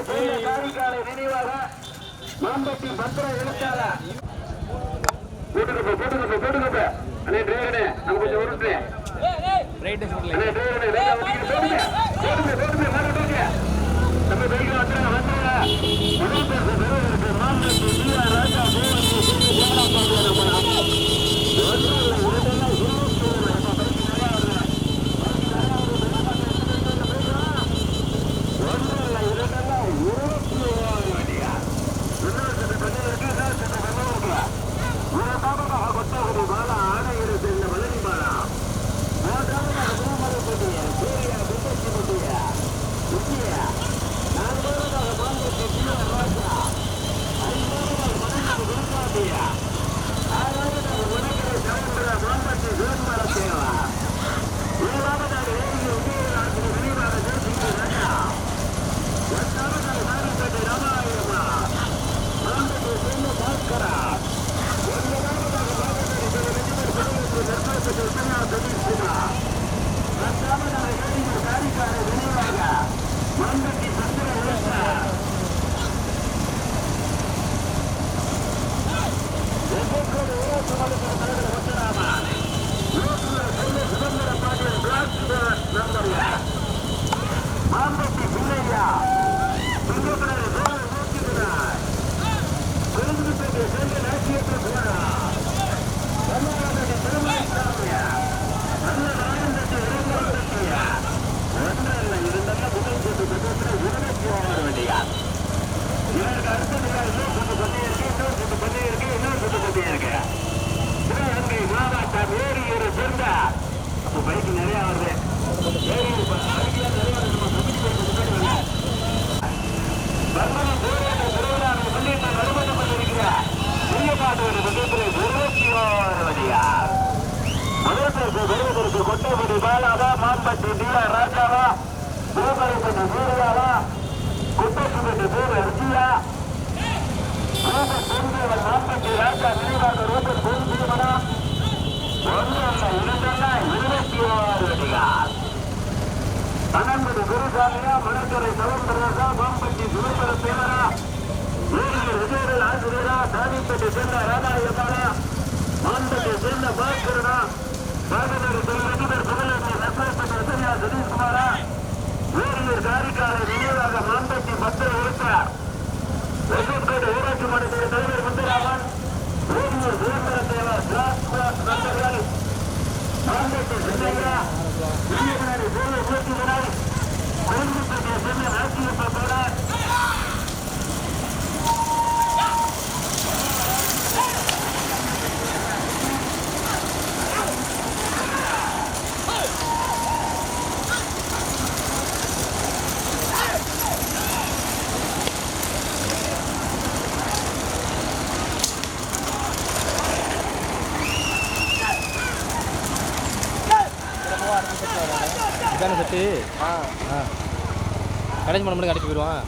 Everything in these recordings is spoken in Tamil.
காரிக்காலை நினைவாக மாம்பட்டி பத்திர எழுத்தாளர் போட்டுக்கப்ப அண்ணே டிரைவரே நம்ம கொஞ்சம் உருட்டு ரைட் அண்ணே டிரைவரே போட்டுங்க நம்ம பைக்ல வந்துறாங்க மாம்பட்டி ராஜா கொட்டைபடி பாலாவா மாம்பட்டி ராஜாவா பூமரைப்பட்டி சூரியாவா குட்டசுப்பட்டி பேர் அர்ஜியா ரூபன் பொருந்தேவன் மாம்பட்டி ராஜா நினைவாக ரூபன் பொருந்தேவனா 26 அடியார் 12 குருசாமியா மணக்கரை சவுந்தரராஜா மாம்பட்டி சுதந்திர சேவரா ஏரியில் விஜயர்கள் ஆசிரியரா சாதிப்பட்டி சேர்ந்த ராதாயபாலா மாம்பட்டி சேர்ந்த பாஸ்கரனா பாகனூர் தொழிலதிபர் புகழேந்தி நற்பேற்பட்ட ரசனியா சதீஷ்குமாரா ஊரியூர் காரிக்காலை நினைவாக மாம்பட்டி பத்திர எழுத்தார் வெள்ளம்பேடு ஊராட்சி மன்றத்தின் தலைவர் முத்துராமன் ஊரியூர் சுதந்திர தேவர் நண்பர்கள் மாம்பட்டி சின்னையா இளைஞரணி பூர்வ பூர்த்தியினர் கோயில்பேட்டை சேர்ந்த ராஜ்யப்பட்டோட செட்டு கடைஞ்சி பண்ண மட்டும் கடைக்கு போயிடுவான்.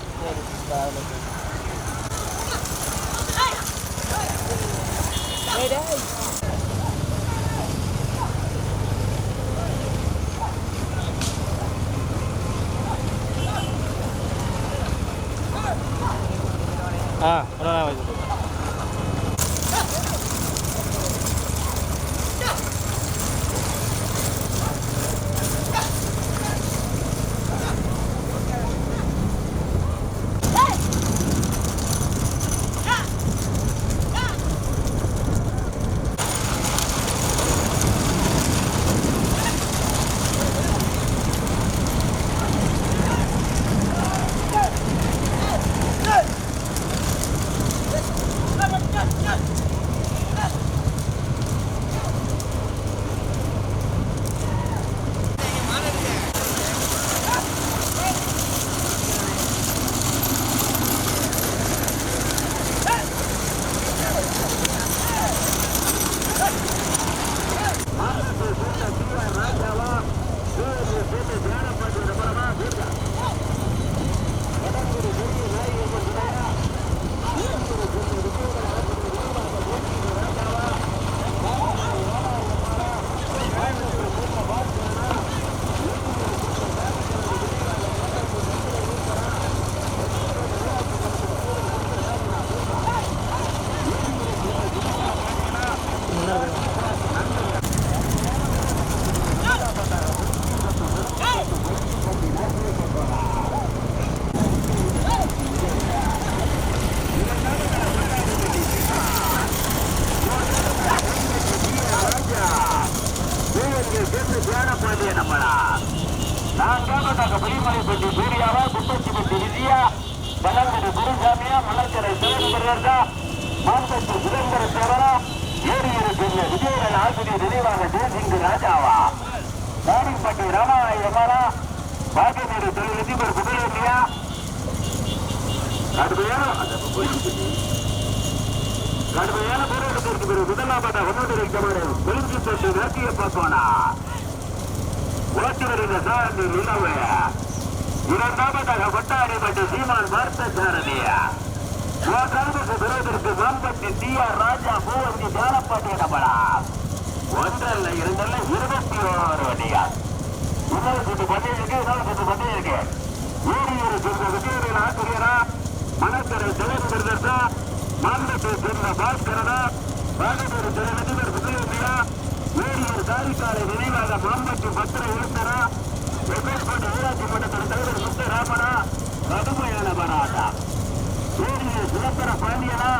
நான்காவதாக புலிமலைப்பட்டி சூர்யாவா, குப்பச்சிப்பட்டி விஜயா, பலங்கடி குருசாமியா, மலர்கரை சிவகுமரா, மாம்பட்டி சுதந்திர சேவரா, ஏரியூர் விஜயகன் ஆசிரியர் நினைவாக தேசிங்கு ராஜாவா, தாரிப்பட்டி ராமாயமாரா, பாக்கியமேடு தொழிலதிபர் புகழேந்தியா, கடுமையான போராட்டத்திற்கு பிறகு முதலாவத ஒன்னொரு கொலிஞ்சிப்பட்டு வேட்டிய பார்ப்போனா ஓட்டி வருகிற சாரதி நிலவு. இரண்டாவதாக கொட்டாடிப்பட்டு சீமான் பார்த்த சாரதியா, மூன்றாவதுக்கு விரோதத்திற்கு மாம்பட்டி டிஆர் ராஜா, பூவஞ்சி ஜாலப்பாட்டி இடப்படா. ஒன்றல்ல இரண்டல்ல 21 வண்டியா. இன்னொரு சுட்டு பந்தயம் இருக்கு. ஏரியூரை சேர்ந்த விஜயவேல் ஆசிரியரா, மணக்கரை சிவகுமரா, மாம்பட்டை சேர்ந்த பாஸ்கரனா, பாகத்தூர் தொழிலதிபர் புகழேந்தியா, ஏரியூர் காரிக்காலை நினைவாக மாம்பட்டி பத்திர எழுத்தரா, வெங்கட்கோட்டை ஊராட்சி மன்றத்தின் தலைவர் முத்துராமனா, கடுமையான பராட்டா. ஏரியூர் சுதந்திர பாண்டியனா,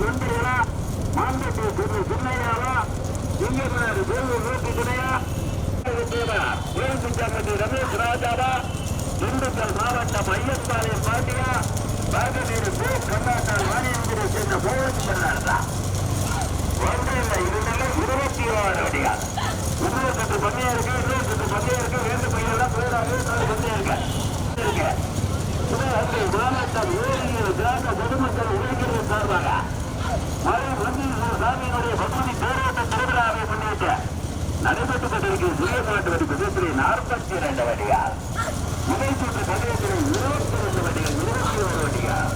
வெண்டையனா, மாம்பட்டை சேர்ந்த சின்னையாவா, இங்கேயார் வேலூர் நோக்கி துணையா, ரமேஷ் ராஜாவா, திண்டுக்கல் மாவட்டம் ஐயப்பாளையம் பாண்டியா, பாகநீர் கர்நாடகா மாநிலத்தை சேர்ந்த மோகன் பண்ணார்தா. ஒன்றில் இருந்தாலும் 26 அடியா. இன்னொரு சத்து பந்தயம் இருக்கு. ரெண்டு பையெல்லாம் போயிடாது. பந்தயம் இருக்கு. சிவகங்கை மாவட்டம் ஏரியூர் கிராம பொதுமக்கள் உழைக்கிறது சார்பாக மலை மந்திர சாமியினுடைய பகுதி போராட்ட திருவிழாவை முன்னிட்டு நடைபெற்றுக் கொண்டிருக்கும் சிறிய மாட்டு வடி பகுதியில் 42 வடியால், முதல் சுற்று பகுதியில் 22 வடிகள், 21 வடிகள்.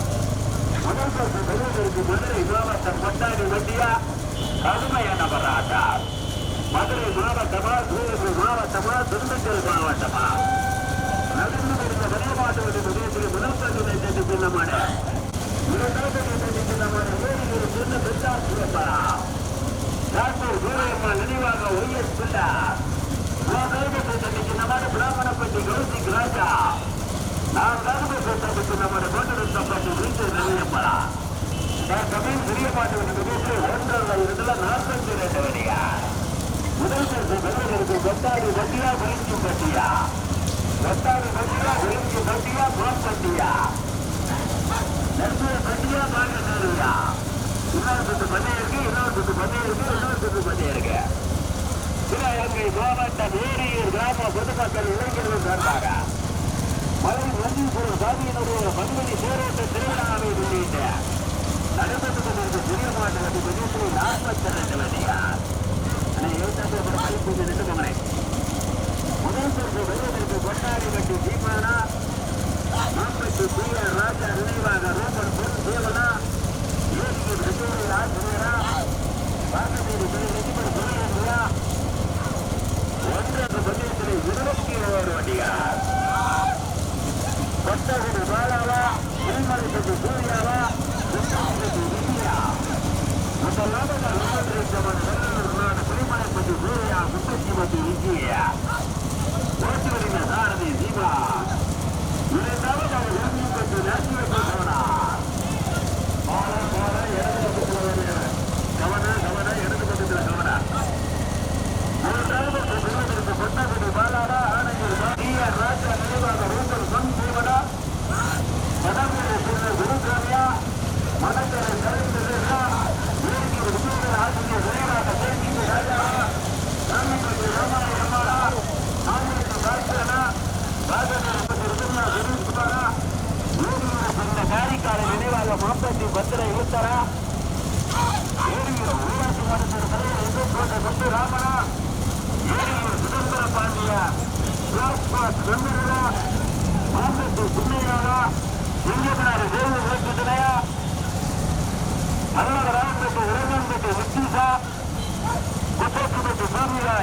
முதல் சுற்று பகுதிக்கு மதுரை மாவட்டம் கொட்டாடி வண்டியா, கடுமையான போராட்டா. மதுரை மாவட்டமா, சிவகங்கை மாவட்டமா, திண்டுக்கல் மாவட்டமா, நடந்து முடிந்த வடை மாட்டு வடி பகுதியில் முதல் பகுதியை சென்று சின்னமான ஏரியூர் சின்ன பெற்றாசிரியப்பா, டாக்டர் சூரியம்மா நினைவாக ஒய்எஸ் பிள்ளார், பிராமணப்பட்டி கௌசிக் ராஜா, நான் நம்முடைய கோட்டப்பட்டி வீட்டு நிலையப்படா. சிறிய பாட்டு ஒன்றரை 42 வரையா. முதல் பெறுவதற்கு கொட்டாடி வட்டியா, விளிஞ்சி பட்டியா, மாம்பட்டியா, நெருங்கிய பட்டியா, பாண்டியா. இன்னொரு சுத்து பந்தயம் இருக்கு. சிவகங்கை மாவட்டம் ஏரியூர் கிராம பொதுமக்கள் இளைஞர்கள் சார்பாக மலை மந்தீஸ்வரர் சாமியினுடைய பங்குனி தேரோட்ட திருவிழாவை முன்னிட்டு நடைபெற்றுக் கொண்டிருந்த சிறிய மாட்டு வண்டி பகுதியில் 42 வண்டியா. முதல் சுற்று வருவதற்கு கொட்டாடி வண்டி சீமானா, மாம்பட்டி டிஆர் ராஜா நினைவாக ரோமன் பொன் தேவனா, ஏரியூர் விஜயவேல் ஆசிரியரா, பாகநீர் தொழிலதிபர் புகழேந்தியா, ஒன்றாவது பந்தயத்தில் 21 வண்டியார். கொட்டகுடி பாலாவா, புலிமலைப்பட்டி சூர்யாவா, குப்பச்சிப்பட்டி விஜயா, முதலாவதாக புலிமலைப்பட்டி சூர்யா, குப்பச்சிப்பட்டி விஜயா, ஓட்டி வருகிற சாரதி சீமா, இரண்டாவதாக எழுதிப்பட்டு நேசிய போனா இடது பக்கத்தில் கவனா. மூன்றாவது கொட்டகுடி பாலாடா, ஆணையர் டிஆர் ராஜா நினைவாக ரோக்கல் பொன் தேவனா, படமேடு சேர்ந்த குருசாமியா, மணக்கரை கலைஞரா, ஏரியூர் விஜயவேல் ஆசிரியர் நினைவாக தேசிங்க ராஜாவா, ராமப்பட்டி ராமாயமாரா, மாநிலத்தின் பாஸ்கரனா, பாகநீர் குருகுமாரா, ஏரியூர் சேர்ந்த காரிக்காலை நினைவாக மாம்பட்டி பத்திர இழுத்தரா, ஏரியூர் ஊராட்சி மன்றத்தின் தலைவர் வெங்கட்கோட்டை முத்துராமனா, ஏரியூர் சுதந்திர பாண்டியா, வெம்பரா, மாம்பட்டி சின்னையாரா, இங்கேயார் வேலூர் நோக்கி துணையா, ராமப்பட்டி இளங்கம்பட்டி முத்தீசா, குப்பச்சிப்பட்டி சாமியா,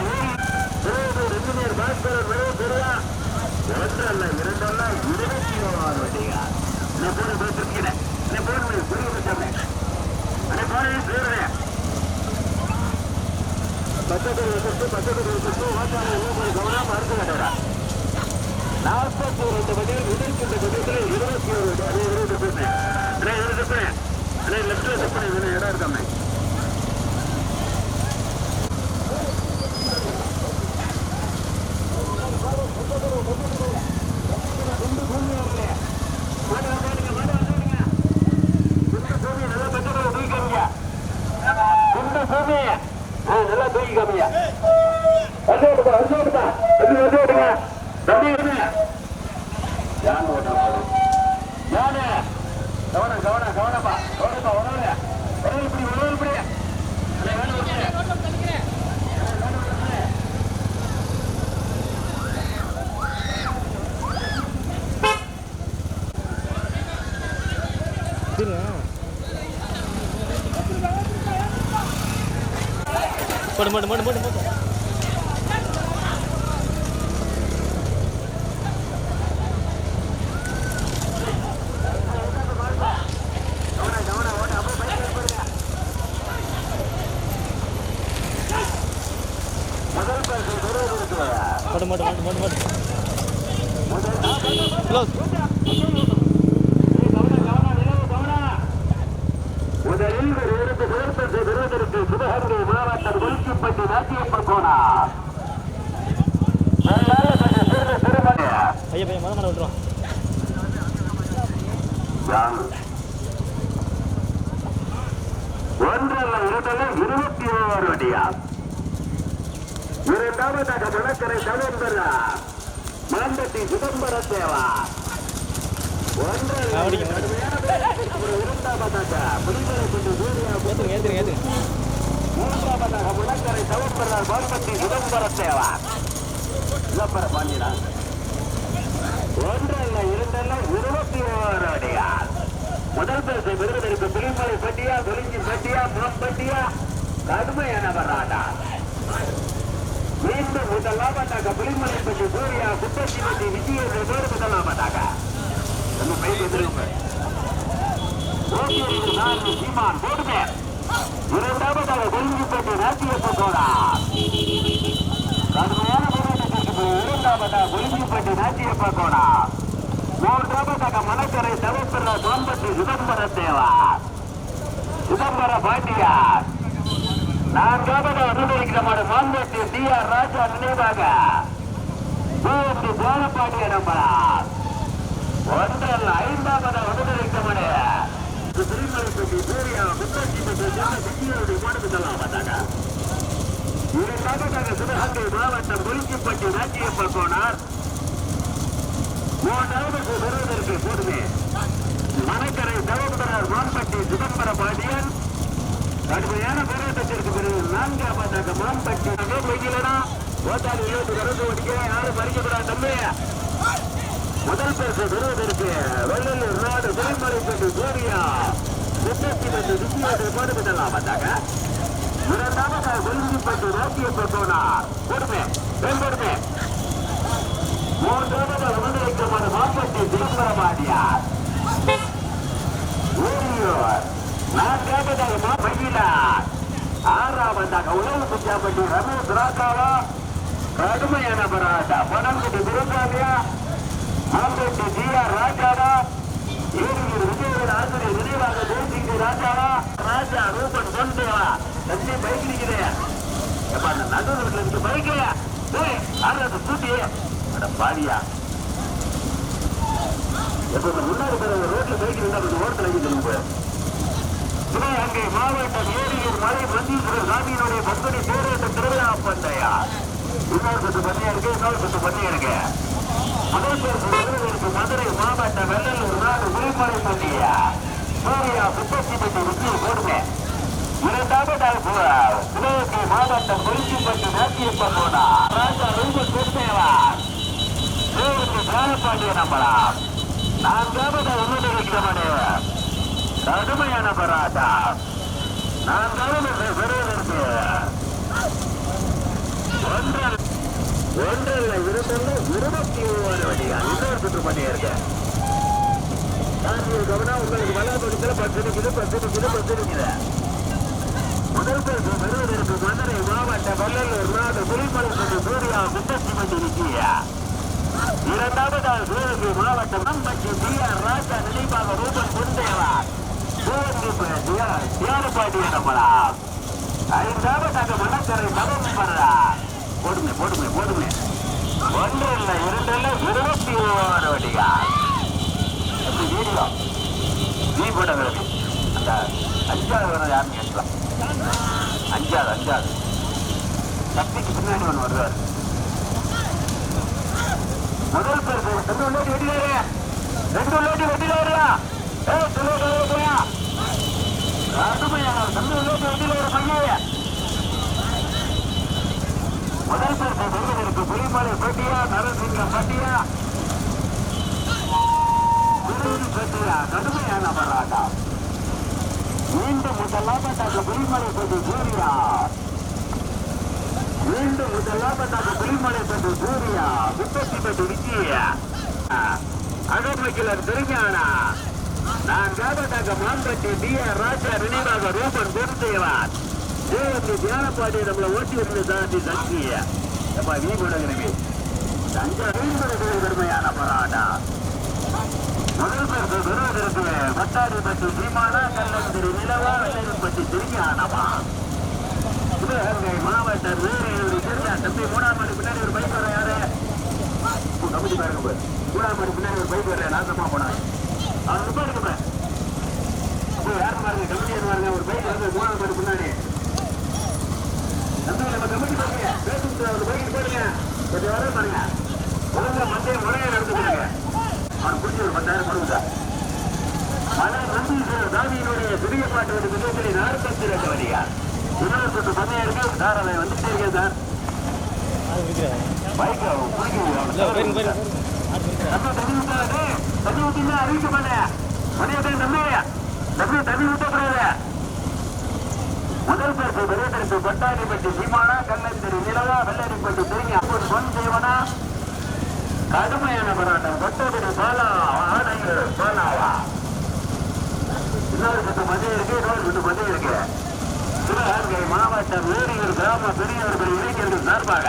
ஏரியூர் இன்ஜினியர் பாஸ்கரன் பெரியா, ஒன்றல்ல இரண்டல்ல 26 வண்டியா. நான் போன பேசிருக்கிறேன். புரிய வச்சேன். பச்சை கவனம் மறுத்து கட்டடா. 42 பதில் இருக்கின்ற பதில் 21 பேசுறேன். லெப்ட்ல செப்பனை இடம் இருக்காமே. யானை ஓட்டுறது யானை கவனம் கவனம் கவனப்பா கவனப்பா உணவு இப்படி உணவு இப்படி போடு போடு போடு போடு போடு போடு போடு போடு போடு போடு க்ளோஸ் முதலில் இருந்து விருப்பத்தை விருதிற்கு சிவகங்கை மாவட்டம் கொல்லிப்பட்டி நாட்டியப்பர் கோனார் ஐயா பையன் மத மரம் விட்டுருவான் ஒன்றல்ல இரண்டல்ல 21 வண்டியா இரண்டாவதாக மணக்கரை தலைவரா மாம்பட்டி சிதம்பர தேவா இரண்டாவதாக புலிமலை கொண்டு ஏத்துங்க மூன்றாவதாக மணக்கரை தலைவரா மாம்பட்டி சிதம்பர தேவா சிதம்பர பாண்டியனா ஒன்றல்ல இரண்டல்ல 21 வண்டியா முதல் பேசை விருதுக்கு புலிமலை பட்டியா தொழிஞ்சி பட்டியா மாம்பட்டியா கடுமையான வராடா மீண்டும் முதலாவதாக புலிமலை பற்றி சூர்யா குப்பத்தி விஜய பேர் முதலாவதாக சீமான் போடுமே இரண்டாவதாக கொல்லிப்பட்டி நாட்டியப்ப கோடா கடுமையான போராட்டத்திற்கு இரண்டாவதாக கொல்லிப்பட்டி நாட்டியப்ப கோடா மூன்றாவதாக மணக்கரை தவப்பெற மாம்பட்டி சிதம்பர தேவா சிதம்பர பாண்டியார் நான்காவது அனுமதிக்கிறமான மாம்பட்டி டி.ஆர். ராஜா நினைவாக ஜோலப்பாண்டிய நம்பர் ஒன்றல்ல ஐந்தாவது அனுமதிக்கிறமான திருமலைப்பட்டி சூர்யா முத்தச்சி விஜயோடு போடுதலாம் பார்த்தாங்க இரண்டாவதாக சிவகங்கை மாவட்டம் கொல்லிப்பட்டி நாட்டியப்ப கோனார் மூன்றாவது பெறுவதற்கு போடுமே மணக்கரை தவப்பெறார் மாம்பட்டி சிதம்பர பாண்டியன் கடுமையான போராட்டத்திற்கு பிறகு நான்காவதாக மாம்பட்டி வைக்கலனா ஓட்டாளி 20 கருத்து ஓடிக்க யாரும் பறிக்கப்படாது தம்பி முதல் பரிசு பெறுவதற்கு வெள்ளலூர் நாடு திருமலைப்பட்டி சூர்யா முப்பத்தி விஜயோடு போடுதலாம் பார்த்தாங்க இரண்டாவதாக கொல்லிப்பட்டி நாட்டியப்ப கோனார் போடுமே மேம்படுமே மூன்றாவது அனுமதிக்கப்பட்ட மாம்பட்டி சிதம்பர பாண்டியார் ஊரியோர் நான்காவதாக மகிழார் ஆறாவதாக உணவு குச்சாப்பட்டி ரமேஷ் ராக்காவா கடுமையான போராட்டா பனங்குடி திருசாமியா மாம்பட்டி டி.ஆர். ராஜாவா ஏரியூர் விஜயோட ஆசிரியர் நினைவாக தேசிக்கு ராஜாவா ராஜா ரூபன் கொண்டேவா தண்ணி பைக் நிற்கிறே அந்த நடுவில் இருக்கு பைக்கையா ஆறு கூட்டி பாடியா முன்னாடி ரோட்ல பைக் இருந்தா ஓரத்தில் வைக்க சிவகங்கை மாவட்டம் ஏரியூர் மலை மந்தீஸ்வரர் சாமியினுடைய பக்தனை பேரேற்ற திருவிழா பந்தயா இன்னொரு சொத்து பண்ணியா இருக்கு இன்னொரு சொத்து பண்ணியா இருக்கு முதல் பேருக்கு மதுரை மாவட்டம் வெள்ளலூர் நாடு உரிமலை பண்டியா சூர்யா முப்பத்தி விஜய் போடுங்க இரண்டாவதாக சிவகங்கை மாவட்டம் கொல்லிப்பட்டி நாட்டியப்ப கோனா ராஜா ரூபன் கொடுத்தேவா ஜோலப்பாண்டிய நம்பலாம் நான்காவதாக உண்மை கடுமையான போராட்டா நான்காவது பெறுவதற்கு ஒன்றல்ல 21 வண்டியா இன்னொரு சுற்று பண்ணியா இருக்க கவனம் உங்களுக்கு வளர்ப்படுத்தல 10 நிற்குது முதல் பேசு பெறுவதற்கு மதுரை மாவட்டம் வெள்ளலூர் நாடு புலிமலை கொண்டு சூர்யா முத்தச்சி வண்டி நிற்கியா இரண்டாவதாக சிவகங்கை மாவட்டம் மாம்பட்டி டி.ஆர். ராஜா நினைவாக ரூபன் குண்டேவா தியானப்பாண்டிய நம்பலாம் ஐந்தாவதாக மணக்கரை தவப்பெறா போடுமே போடுமே போடுமே ஒன்றில் இரண்டில் 21 வண்டியா வீடியோ நீ போடுறது அந்த 5வது வர யாருன்னு கேட்கலாம் 5வது சக்திக்கு பின்னாடி ஒன்று வருவார் முதல் ரெண்டு லோட்டி வெட்டில வரா போயா ரெண்டு லோட்டி வெட்டில ஒரு பையன் முதல் பரிசு பெறுவதற்கு புலிமலை பட்டியா நரசிங்கம் பட்டியா பட்டியா கடுமையான போராட்டம் மீண்டும் முதலாபத்தாக புலிமலை பற்றி சூரியா மீண்டும் முதலாபத்தாக புலிமலை பற்றி சூரியா முப்பத்தி பட்டு விஜய அகமக்கிலர் திருஞானா நான் காபத்தாக மாம்பட்டி டி ஆர் ராஜா நினைவாக ரூபன் பொருத்தேவார் தேவத்தை தியானப்பாடி நம்மளை ஓட்டி இருந்து தாண்டி சக்திய வீ கொடுங்கிறவி தஞ்சை கடுமையான போராட்டம் முதல் பரிசு பெறுவதற்கு வட்டாரிப்பட்டி சீமானா கல்லந்திரி நிலவா வெள்ளரிப்பட்டி திருஞானமா சிவகங்கை மாவட்டம் வேறு திருநா தம்பி மூணாம் மணி பின்னாடி ஒரு பைக் வர யாரு கமிட்டி பாருங்க மூணாம் மணி பின்னாடி ஒரு பைக் வர நாசமா போனாங்க அவன் நிப்பாருங்க யாரு பாருங்க கமிட்டி பாருங்க ஒரு பைக் வந்து மூணாம் மணி பின்னாடி தம்பி நம்ம கமிட்டி பாருங்க பேசுறது ஒரு பைக் போடுங்க கொஞ்சம் வர பாருங்க ஒழுங்கா மத்திய முறையை நடந்துக்கிறாங்க அவன் குடிச்சு ஒரு 10,000 கொடுங்க மலை நம்பி தாவியினுடைய சிறிய பாட்டு விதத்திலே 42 வரியா இன்னொரு சொட்டு பண்ணையா இருக்கு சார் அதை வந்துட்டே இருக்கேன் சார் பைக் தண்ணி ஊத்தினா அறிவிக்க மாட்டேன் மணியத்தை தம்பி தண்ணி ஊற்றக்கூடாது முதல் பரிசு பெறுவதற்கு பட்டாரிப்பட்டி சீமானா கல்லந்திரி நிலவா வெள்ளரிப்பட்டி திருங்கி அப்போது பொன் செய்வனா கடுமையான போராட்டம் கொட்டபடி பாலா ஆணையர் பாலாவா இன்னொரு சுட்டு மதியம் இருக்கு இன்னொரு சுட்டு மதியம் இருக்கு சிவகங்கை மாவட்டம் வேறியூர் கிராம பெரியவர்கள் இளைஞர்கள் சார்பாக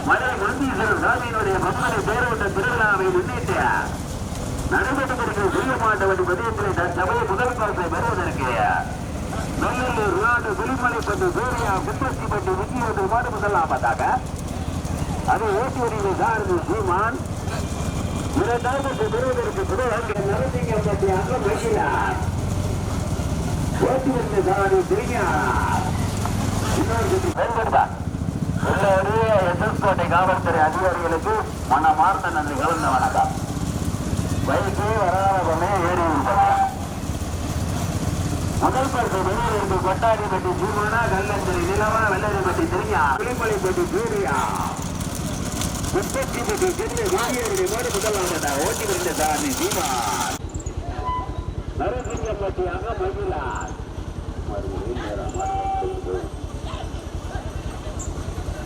மலை மந்தீஸ்வரர் சாமியினுடைய மக்களை பேரோட்ட திருவிழாவை முன்னிட்டு நடைபெற்றிருக்கும் சூரியமாட்டவடி மதியத்தில் தற்சமய முதல் பரிசை பெறுவதற்கு நெல்லூர் நாடு புலிமலைப்பட்டு சூரியா குப்பத்திப்பட்டு விஜயோடு மாடு முதலாமதாக அது ஓட்டுவரிவை சார்ந்து சீமான் இரண்டாவது பெறுவதற்கு சிவகங்கை நரசிங்கம் பற்றி அங்க மகிழார் ஓட்டுவரிவை சார்ந்து திருஞானார் இன்னொரு எஸ்எஸ்கோட்டை காவல்துறை அதிகாரிகளுக்கு மனமார்ந்த நன்றி கலந்த வணக்கம் பைக்கு வராதமே ஏறி முதல் பரிசு பெறுவதற்கு கொட்டாரிப்பட்டி சீமானா கல்லந்திரி நிலவா வெள்ளரிப்பட்டி திருஞா புலிமலைப்பட்டி சூரியா முப்பத்தி சென்னை வாரியருடைய மாடு முதலாமதா ஓட்டி வந்த தானி சீமான் நரசிங்கப்பட்டியாக மகிழார்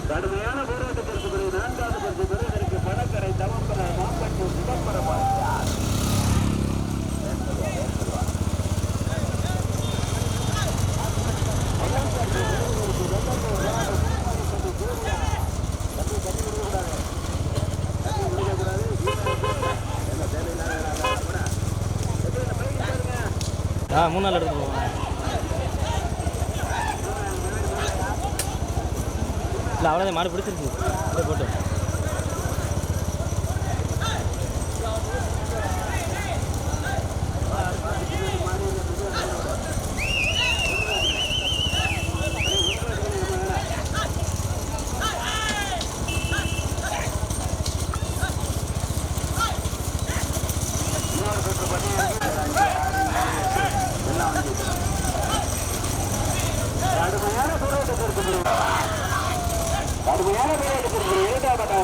கடுமையான போராட்டத்திற்கு பிறகு 4வது பரிசு பெறுவதற்கு படக்கரை தவம்பர மாம்பட்டி சிதம்பரம் ஆகிறார் மூணு நாள் எடுத்து போவோம் இல்லை அவ்வளோதான் மாடு பிடிச்சிருக்கு அப்படியே போட்டு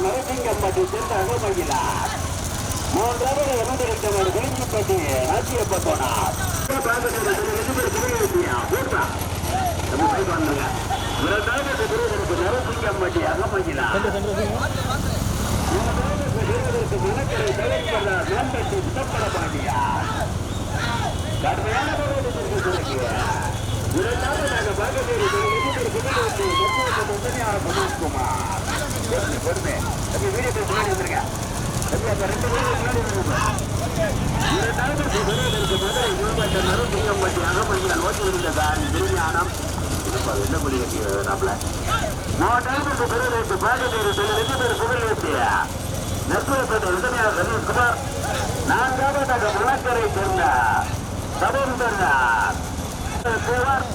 நரசிங்கம்பட்டி சென்ற அகமகிழார் 3வது எமதிருத்தவர் வேங்கிப்பட்டி ராஜ்யப்பட்டோனார் நரசிங்கம்பட்டி அகமகிழார் 3வது மணக்கரை தலைவர் மேம்பட்டி சிதம்பரபாண்டியார் கடுமையான போராட்டத்திற்கு பிறகு 2வது பாகதேரி சதீஷ்குமார் பொறுமை வீடியோ முன்னாடி வந்திருக்கேன் நரசிங்கம்பட்டி அகமகிழார் ஓட்டி இருந்ததால் திருஞானம் என்ன முடியாப்ல 3வது பெறுவதற்கு பாகதேரி 2 பேர் புகழ் ஏற்றிய நெற்பேட்டை உதவியாளர் சதீஷ்குமார் 4வது மணக்கரை சேர்ந்த சபந்தர் சேவர்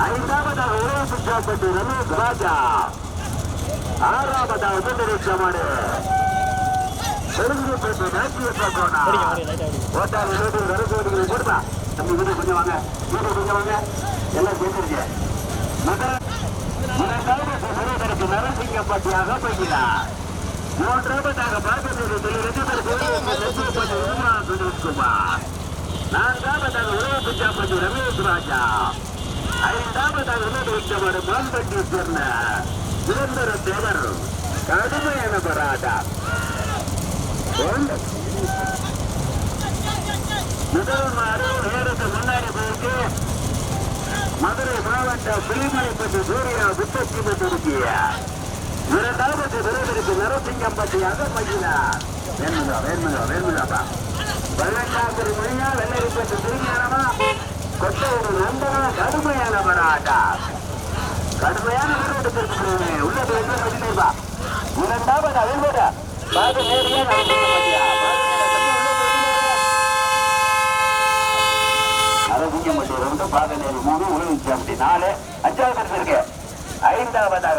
5வது உறவு சாப்பட்டி ரமேஷ் ராஜா 6வது உதவி மாடு பெருங்குப்பட்டி போட்டு நேற்று போகணும் ஓடிங்க ஓடி லைட்டாக ஓடி ஓட்டாளி ரோடு வரக்கூடிய கொடுப்பா தம்பி வீடு கொஞ்சம் வாங்க எல்லாம் சேர்ந்துருச்சு முதலுக்கு நரசிங்கப்பட்டியாக போய்கிறார் மூன்றாவதாக பார்க்கக்கூடிய சுரேஷ்குமார் நான்காவதாக உலக பிச்சாப்பட்டி ரமேஷ் ராஜா ஐந்தாவதாக உலக வைத்தவர் மான்பட்டி சேர்ந்த சுதந்திர தேவர் கடுமையான போராட்டம் முதல் மாறு நேரத்துக்கு முன்னாடி போயிட்டு மதுரை மாவட்டம் புலிமலைப்பட்டி சூர்யா புத்தகி பெற்றிருக்கிய இரண்டாவது விருதிற்கு நரசிங்கம்பட்டியாக மகிழார் வேண்முதாப்பா வெள்ளக்காத்திரி மொழியா வெள்ளரிப்பட்டு திருஞானமா கொட்டூர் நம்பனா கடுமையான போராட்டம் கடுமையான விருதுக்கு உள்ளது என்று மகிழ்வா இரண்டாவது அழிவுட பாது நேரியா நரசிங்கம்பட்டியா நரசிங்கம்பட்டி 2 பாதநேரி 3 உலகிச்சாம்பட்டி 4 5வது இருக்கு ஐந்தாவதாக